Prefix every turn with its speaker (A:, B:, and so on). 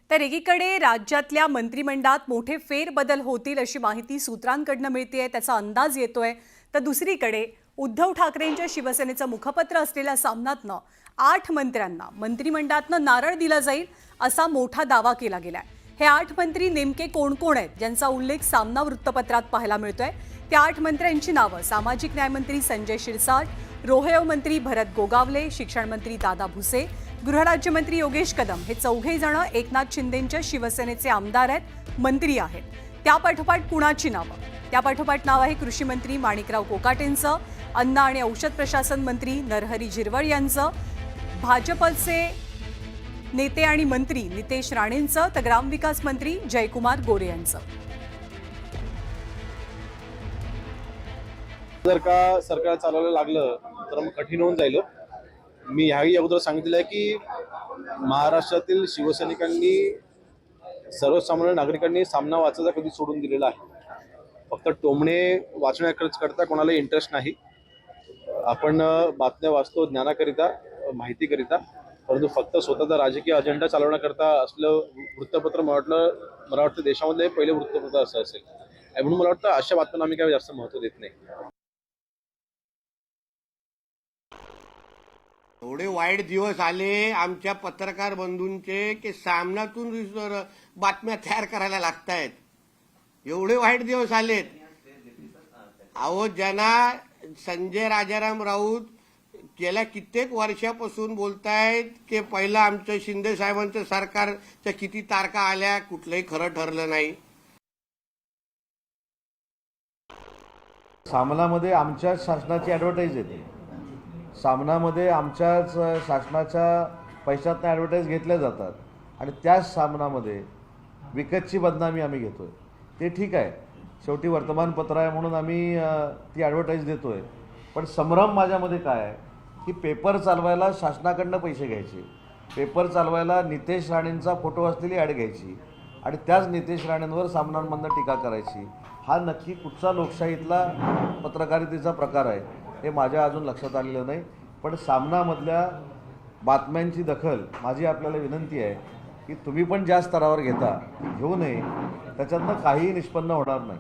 A: तर एकीकडे राज्यातल्या मंत्रिमंडळात मोठे फेरबदल होतील अशी माहिती सूत्रांकडून मिळतेय, त्याचा अंदाज येतोय। तर दुसरीकडे उद्धव ठाकरेंच्या शिवसेनेचं मुखपत्र असलेल्या सामनातनं 8 मंत्र्यांना मंत्रिमंडळातनं नारळ दिला जाईल असा मोठा दावा केला गेलाय। हे 8 मंत्री नेमके कोण कोण आहेत ज्यांचा उल्लेख सामना वृत्तपत्रात पाहायला मिळतोय। त्या 8 मंत्र्यांची नावं सामाजिक न्याय मंत्री संजय शिरसाट, रोहयो मंत्री भरत गोगावले, शिक्षण मंत्री दादा भुसे, गृहराज्यमंत्री योगेश कदम हे चौघे जण एकनाथ शिंदेंच्या शिवसेनेचे आमदार आहेत, मंत्री आहेत। त्यापाठोपाठ कुणाची नावं? त्यापाठोपाठ नाव आहे कृषी मंत्री माणिकराव कोकाटेंचं, अन्न आणि औषध प्रशासन मंत्री नरहरी झिरवळ यांचं, भाजपचे नेते आणि मंत्री नितेश राणेंचं, तर ग्रामविकास मंत्री जयकुमार गोरे यांचं।
B: जर का सरकार चालवायला लागलं तर मग कठीण होऊन जाईल। मी ह्याही अगोदर सांगितलं आहे की महाराष्ट्रातील शिवसैनिकांनी सर्वसामान्य नागरिकांनी सामना वाचायचा कधी सोडून दिलेला आहे। फक्त टोमणे वाचण्याकरता कोणाला इंटरेस्ट नाही। आपण बातम्या वाचतो ज्ञानाकरिता, माहितीकरिता, परंतु फक्त स्वतःचा राजकीय अजेंडा चालवण्याकरता असलं वृत्तपत्र मला वाटतं देशामध्ये पहिले वृत्तपत्र असं असेल। म्हणून मला वाटतं अशा बातम्यांना आम्ही काही जास्त महत्त्व देत नाही।
C: एवढे वाईट दिवस आले आमच्या पत्रकार बंधूंचे की सामनातून बातम्या तयार करायला लागतायत। एवढे वाईट दिवस आलेत। अहो, ज्यांना संजय राजाराम राऊत गेल्या कित्येक वर्षापासून बोलतायत की पहिलं आमचं शिंदे साहेबांचं सरकारच्या किती तारखा आल्या, कुठलंही खरं ठरलं नाही।
D: सामनामध्ये आमच्या शासनाची ॲडव्हर्टाईज येते, सामनामध्ये आमच्याच शासनाच्या पैशातनं ॲडव्हर्टाईज घेतल्या जातात आणि त्याच सामनामध्ये विकतची बदनामी आम्ही घेतोय। ते ठीक आहे, शेवटी वर्तमानपत्र आहे म्हणून आम्ही ती ॲडव्हर्टाईज देतोय। पण संभ्रम माझ्यामध्ये काय आहे की पेपर चालवायला शासनाकडनं पैसे घ्यायचे, पेपर चालवायला नितेश राणेंचा फोटो असलेली ॲड घ्यायची आणि त्याच नितेश राणेंवर सामनांमधनं टीका करायची। हा नक्की कुठचा लोकशाहीतला पत्रकारितेचा प्रकार आहे हे माझ्या अजून लक्षात आलेलं नाही। पण सामनामधल्या बातम्यांची दखल माझी आपल्याला विनंती आहे की तुम्ही पण ज्या स्तरावर घेता ती घेऊ नये, त्याच्यातनं काहीही निष्पन्न होणार नाही।